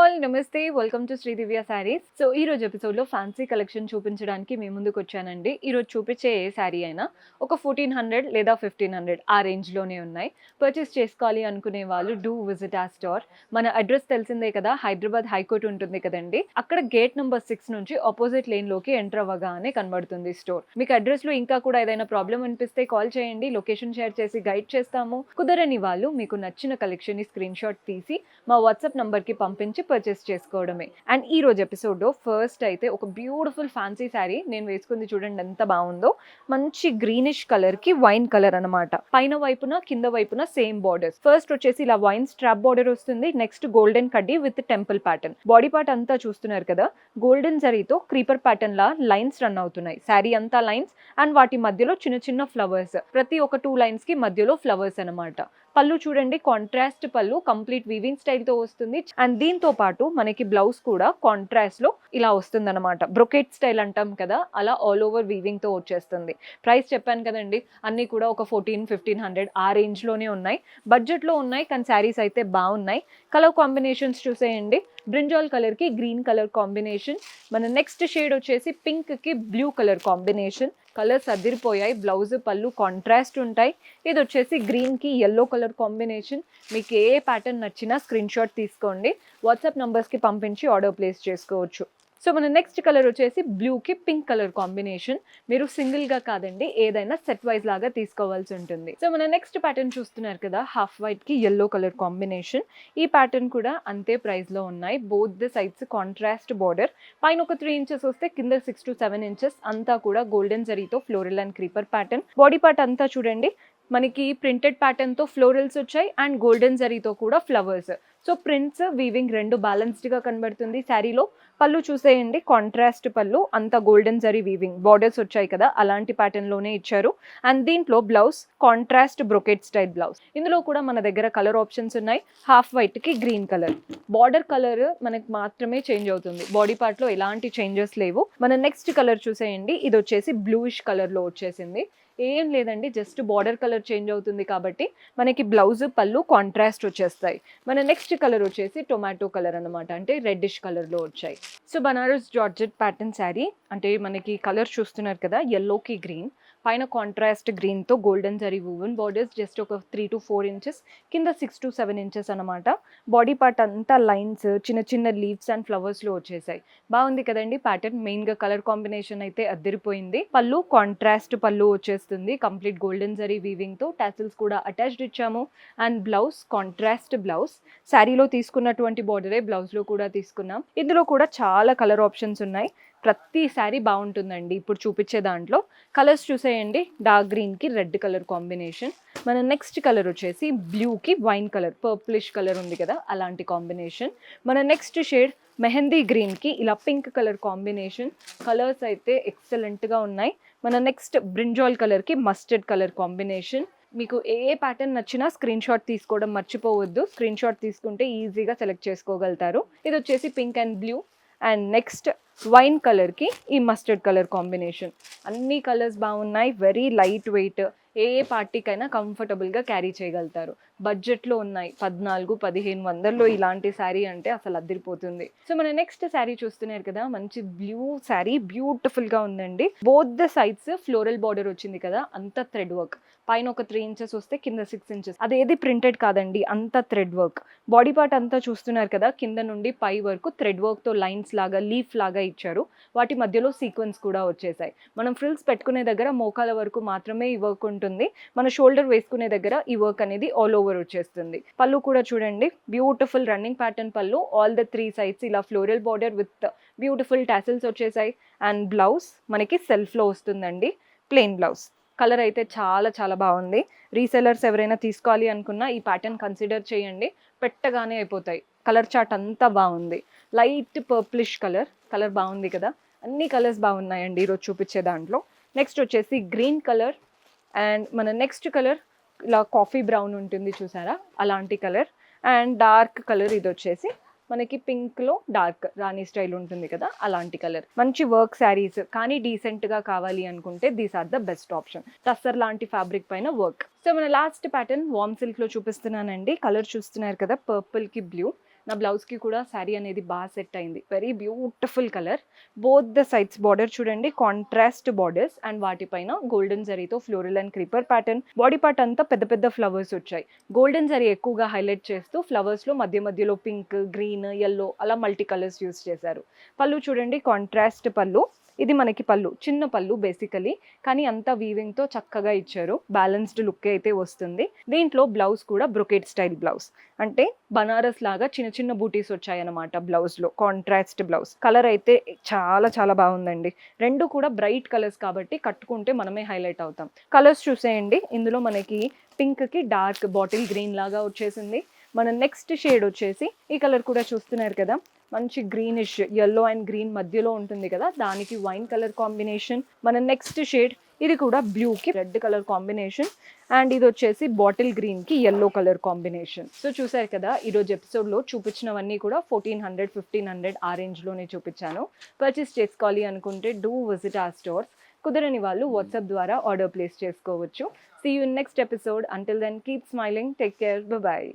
All నమస్తే, welcome to Shri Divya sarees. So ఈ రోజు ఎపిసోడ్లో ఫ్యాన్సీ కలెక్షన్ చూపించడానికి మీ ముందుకు వచ్చానండి. ఈరోజు చూపించే ఏ శారీ అయినా ఒక 1400 లేదా 1500 ఆ రేంజ్లోనే ఉన్నాయి. పర్చేస్ చేసుకోవాలి అనుకునే వాళ్ళు డూ విజిట్ ఆ స్టోర్. మన అడ్రస్ తెలిసిందే కదా, హైదరాబాద్ హైకోర్ట్ ఉంటుంది కదండి, అక్కడ గేట్ నెంబర్ 6 నుంచి ఆపోజిట్ లేన్లోకి ఎంటర్ అవ్వగానే కనబడుతుంది స్టోర్. మీకు అడ్రస్లో ఇంకా కూడా ఏదైనా ప్రాబ్లం అనిపిస్తే కాల్ చేయండి, లొకేషన్ షేర్ చేసి గైడ్ చేస్తాము. కుదరని వాళ్ళు మీకు నచ్చిన కలెక్షన్ని స్క్రీన్ షాట్ తీసి మా వాట్సాప్ నంబర్కి పంపించి పర్చేస్ చేసుకోవడమే. అండ్ ఈ రోజు ఎపిసోడ్లో ఫస్ట్ అయితే ఒక బ్యూటిఫుల్ ఫ్యాన్సీ శారీ నేను వేసుకుంది, చూడండి ఎంత బాగుందో. మంచి గ్రీనిష్ కలర్ కి వైన్ కలర్ అనమాట. పైన వైపున కింద వైపున సేమ్ బార్డర్స్. ఫస్ట్ వచ్చేసి ఇలా వైన్ స్ట్రాప్ బార్డర్ వస్తుంది, నెక్స్ట్ గోల్డెన్ కడ్డీ with temple pattern. Body part అంతా చూస్తున్నారు కదా, గోల్డెన్ జరీతో క్రీపర్ ప్యాటర్న్ లా లైన్స్ రన్ అవుతున్నాయి. శారీ అంతా లైన్స్ అండ్ వాటి మధ్యలో చిన్న చిన్న ఫ్లవర్స్, ప్రతి ఒక 2 లైన్స్ కి మధ్యలో ఫ్లవర్స్ అనమాట. పళ్ళు చూడండి, కాంట్రాస్ట్ పళ్ళు, కంప్లీట్ వీవింగ్ స్టైల్ తో వస్తుంది. అండ్ దీంతో పాటు మనకి బ్లౌజ్ కూడా కాంట్రాస్ట్ లో ఇలా వస్తుంది అనమాట. బ్రొకెట్ స్టైల్ అంటాం కదా, అలా ఆల్ ఓవర్ వీవింగ్ తో వచ్చేస్తుంది. ప్రైస్ చెప్పాను కదండి, అన్ని కూడా ఒక 1400-1500 ఆ రేంజ్ లోనే ఉన్నాయి. బడ్జెట్ లో ఉన్నాయి, కానీ శారీస్ అయితే బాగున్నాయి. కలర్ కాంబినేషన్స్ చూసేయండి. బ్రింజాల్ కలర్ కి గ్రీన్ కలర్ కాంబినేషన్. మన నెక్స్ట్ షేడ్ వచ్చేసి పింక్ కి బ్లూ కలర్ కాంబినేషన్. కలర్స్ అదిరిపోయాయి. బ్లౌజ్ పళ్ళు కాంట్రాస్ట్ ఉంటాయి. ఇది వచ్చేసి గ్రీన్ కి ఎల్లో కలర్ కాంబినేషన్. మీకు ఏ ప్యాటర్న్ నచ్చినా స్క్రీన్ షాట్ తీసుకోండి, వాట్సాప్ నంబర్స్కి పంపించి ఆర్డర్ ప్లేస్ చేసుకోవచ్చు. సో మన నెక్స్ట్ కలర్ వచ్చేసి బ్లూకి పింక్ కలర్ కాంబినేషన్. మీరు సింగిల్గా కాదండి, ఏదైనా సెట్ వైజ్ లాగా తీసుకోవాల్సి ఉంటుంది. సో మన నెక్స్ట్ ప్యాటర్న్ చూస్తున్నారు కదా, హాఫ్ వైట్కి ఎల్లో కలర్ కాంబినేషన్. ఈ ప్యాటర్న్ కూడా అంతే ప్రైస్లో ఉన్నాయి. Both the sides contrast border. పైన ఒక 3 ఇంచెస్ వస్తే కింద 6 to 7 ఇంచెస్ అంతా కూడా గోల్డెన్ జరీతో floral and creeper pattern. Body part అంతా చూడండి, మనకి ప్రింటెడ్ ప్యాటర్న్తో ఫ్లోరల్స్ వచ్చాయి అండ్ గోల్డెన్ జరీతో కూడా ఫ్లవర్స్. సో ప్రింట్స్ వీవింగ్ రెండు బ్యాలెన్స్డ్గా కనబడుతుంది శారీలో. పళ్ళు చూసేయండి, కాంట్రాస్ట్ పళ్ళు, అంతా గోల్డెన్ జరీ వీవింగ్ బార్డర్స్ వచ్చాయి కదా, అలాంటి ప్యాటర్న్లోనే ఇచ్చారు. అండ్ దీంట్లో blouse contrast brocade style blouse. ఇందులో కూడా మన దగ్గర కలర్ ఆప్షన్స్ ఉన్నాయి. హాఫ్ వైట్కి గ్రీన్ కలర్. బార్డర్ కలర్ మనకి మాత్రమే చేంజ్ అవుతుంది, బాడీ పార్ట్లో ఎలాంటి చేంజెస్ లేవు. మన నెక్స్ట్ కలర్ చూసేయండి, ఇది వచ్చేసి బ్లూయిష్ కలర్లో వచ్చేసింది. ఏం లేదండి, జస్ట్ బార్డర్ కలర్ చేంజ్ అవుతుంది కాబట్టి మనకి బ్లౌజ్ పళ్ళు కాంట్రాస్ట్ వచ్చేస్తాయి. మన నెక్స్ట్ కలర్ వచ్చేసి టొమాటో కలర్ అనమాట, అంటే రెడ్డిష్ కలర్లో వచ్చాయి. So Banaras georgette pattern sari, అంటే మనకి కలర్ చూస్తున్నారు కదా, ఎల్లోకి గ్రీన్, పైన కాంట్రాస్ట్ గ్రీన్తో golden zari woven borders, just ఒక 3 to 4 ఇంచెస్, కింద 6 to 7 ఇంచెస్ అనమాట. బాడీ పార్ట్ అంతా లైన్స్, చిన్న చిన్న లీవ్స్ అండ్ ఫ్లవర్స్లో వచ్చేసాయి. బాగుంది కదండి ప్యాటర్న్. మెయిన్గా కలర్ కాంబినేషన్ అయితే అద్దరిపోయింది. పళ్ళు కాంట్రాస్ట్ పళ్ళు వచ్చేస్తుంది, కంప్లీట్ గోల్డెన్ జరీ వీవింగ్తో. టాసిల్స్ కూడా అటాచ్డ్ ఇచ్చాము. And blouse contrast blouse. శారీలో తీసుకున్నటువంటి బార్డరే బ్లౌజ్లో కూడా తీసుకున్నాం. ఇందులో కూడా చాలా కలర్ ఆప్షన్స్ ఉన్నాయి. ప్రతి శారీ బాగుంటుందండి. ఇప్పుడు చూపించే దాంట్లో కలర్స్ చూసేయండి, డార్క్ గ్రీన్కి రెడ్ కలర్ కాంబినేషన్. మన నెక్స్ట్ కలర్ వచ్చేసి బ్లూకి వైన్ కలర్, పర్పులిష్ కలర్ ఉంది కదా, అలాంటి కాంబినేషన్. మన నెక్స్ట్ షేడ్ మెహందీ గ్రీన్కి ఇలా పింక్ కలర్ కాంబినేషన్. కలర్స్ అయితే ఎక్సలెంట్గా ఉన్నాయి. మన నెక్స్ట్ బ్రింజాల్ కలర్కి మస్టర్డ్ కలర్ కాంబినేషన్. మీకు ఏ ప్యాటర్న్ నచ్చినా స్క్రీన్ షాట్ తీసుకోవడం మర్చిపోవద్దు. స్క్రీన్ షాట్ తీసుకుంటే ఈజీగా సెలెక్ట్ చేసుకోగలుగుతారు. ఇది వచ్చేసి pink and blue. And next wine కలర్కి ఈ మస్టర్డ్ కలర్ కాంబినేషన్. అన్ని కలర్స్ బాగున్నాయి, వెరీ లైట్ వెయిట్, ఏ పార్టీకైనా కంఫర్టబుల్గా క్యారీ చేయగలుగుతారు. బడ్జెట్లో ఉన్నాయి. 1400-1500లో ఇలాంటి శారీ అంటే అసలు అద్దరిపోతుంది. సో మన నెక్స్ట్ శారీ చూస్తున్నారు కదా, మంచి బ్లూ శారీ, బ్యూటిఫుల్గా ఉందండి. Both the sides floral border వచ్చింది కదా, అంత థ్రెడ్ వర్క్. పైన ఒక 3 ఇంచెస్ వస్తే కింద 6 ఇంచెస్. అదేది ప్రింటెడ్ కాదండి, అంత థ్రెడ్ వర్క్. బాడీ పార్ట్ అంతా చూస్తున్నారు కదా, కింద నుండి పై వరకు థ్రెడ్ వర్క్తో లైన్స్ లాగా, లీఫ్ లాగా ఇచ్చారు. వాటి మధ్యలో సీక్వెన్స్ కూడా వచ్చేసాయి. మనం ఫ్రిల్స్ పెట్టుకునే దగ్గర మోకాల వరకు మాత్రమే ఈ వర్క్ ఉంటుంది. మన షోల్డర్ వేసుకునే దగ్గర ఈ వర్క్ అనేది ఆల్ ఓవర్ వచ్చేస్తుంది. పళ్ళు కూడా చూడండి, బ్యూటిఫుల్ రన్నింగ్ ప్యాటర్న్ పళ్ళు. ఆల్ ద 3 సైడ్స్ ఇలా floral border with beautiful tassels వచ్చేసాయి. అండ్ బ్లౌజ్ మనకి సెల్ఫ్లో వస్తుందండి, ప్లెయిన్ బ్లౌజ్. కలర్ అయితే చాలా చాలా బాగుంది. రీసెలర్స్ ఎవరైనా తీసుకోవాలి అనుకున్నా ఈ ప్యాటర్న్ కన్సిడర్ చేయండి, పెట్టగానే అయిపోతాయి. కలర్ చార్ట్ అంతా బాగుంది. లైట్ పర్ప్లిష్ కలర్, కలర్ బాగుంది కదా. అన్ని కలర్స్ బాగున్నాయండి ఈరోజు చూపించే దాంట్లో. నెక్స్ట్ వచ్చేసి గ్రీన్ కలర్. అండ్ మన నెక్స్ట్ కలర్ ఇలా కాఫీ బ్రౌన్ ఉంటుంది చూసారా, అలాంటి కలర్. అండ్ డార్క్ కలర్, ఇది వచ్చేసి మనకి పింక్లో డార్క్ రాణి స్టైల్ ఉంటుంది కదా, అలాంటి కలర్. మంచి వర్క్ శారీస్ కానీ డీసెంట్గా కావాలి అనుకుంటే these are the best option. Tussar లాంటి ఫ్యాబ్రిక్ పైన వర్క్. సో మన లాస్ట్ ప్యాటర్న్ వామ్ సిల్క్లో చూపిస్తున్నానండి. కలర్ చూస్తున్నారు కదా, పర్పుల్కి బ్లూ. నా బ్లౌజ్కి కూడా శారీ అనేది బాగా సెట్ అయింది. Very beautiful colour. Both the sides border చూడండి, కాంట్రాస్ట్ బార్డర్స్ అండ్ వాటిపైన గోల్డెన్ జరీతో floral and creeper pattern. Body part అంతా పెద్ద పెద్ద ఫ్లవర్స్ వచ్చాయి. గోల్డెన్ జరీ ఎక్కువగా హైలైట్ చేస్తూ ఫ్లవర్స్లో మధ్య మధ్యలో పింక్, గ్రీన్, యెల్లో అలా మల్టీ కలర్స్ యూస్ చేశారు. పళ్ళు చూడండి, కాంట్రాస్ట్ పళ్ళు. ఇది మనకి పళ్ళు, చిన్న పళ్ళు బేసికలీ, కానీ అంతా వీవింగ్తో చక్కగా ఇచ్చారు. బ్యాలెన్స్డ్ లుక్ అయితే వస్తుంది. దీంట్లో బ్లౌజ్ కూడా బ్రొకెట్ స్టైల్ బ్లౌజ్, అంటే బనారస్ లాగా చిన్న చిన్న బూటీస్ వచ్చాయన్నమాట బ్లౌజ్లో. Contrast blouse. కలర్ అయితే చాలా చాలా బాగుందండి. రెండు కూడా బ్రైట్ కలర్స్ కాబట్టి కట్టుకుంటే మనమే హైలైట్ అవుతాం. కలర్స్ చూసేయండి, ఇందులో మనకి పింక్కి డార్క్ బాటిల్ గ్రీన్ లాగా వచ్చేసింది. మన నెక్స్ట్ షేడ్ వచ్చేసి ఈ కలర్ కూడా చూస్తున్నారు కదా, మంచి గ్రీనిష్ యెల్లో అండ్ గ్రీన్ మధ్యలో ఉంటుంది కదా, దానికి వైన్ కలర్ కాంబినేషన్. మన నెక్స్ట్ షేడ్ ఇది కూడా బ్లూకి రెడ్ కలర్ కాంబినేషన్, అండ్ ఇది వచ్చేసి బాటిల్ గ్రీన్కి యెల్లో కలర్ కాంబినేషన్. సో చూసారు కదా, ఈరోజు ఎపిసోడ్లో చూపించినవన్నీ కూడా 1400, 1500 ఆ రేంజ్లోనే చూపించాను. పర్చేస్ చేసుకోవాలి అనుకుంటే డూ విజిట్ ఆర్ స్టోర్స్. కుదరని వాళ్ళు వాట్సాప్ ద్వారా ఆర్డర్ ప్లేస్ చేసుకోవచ్చు. See you in next episode. Until then, keep smiling. Take care. Bye-bye.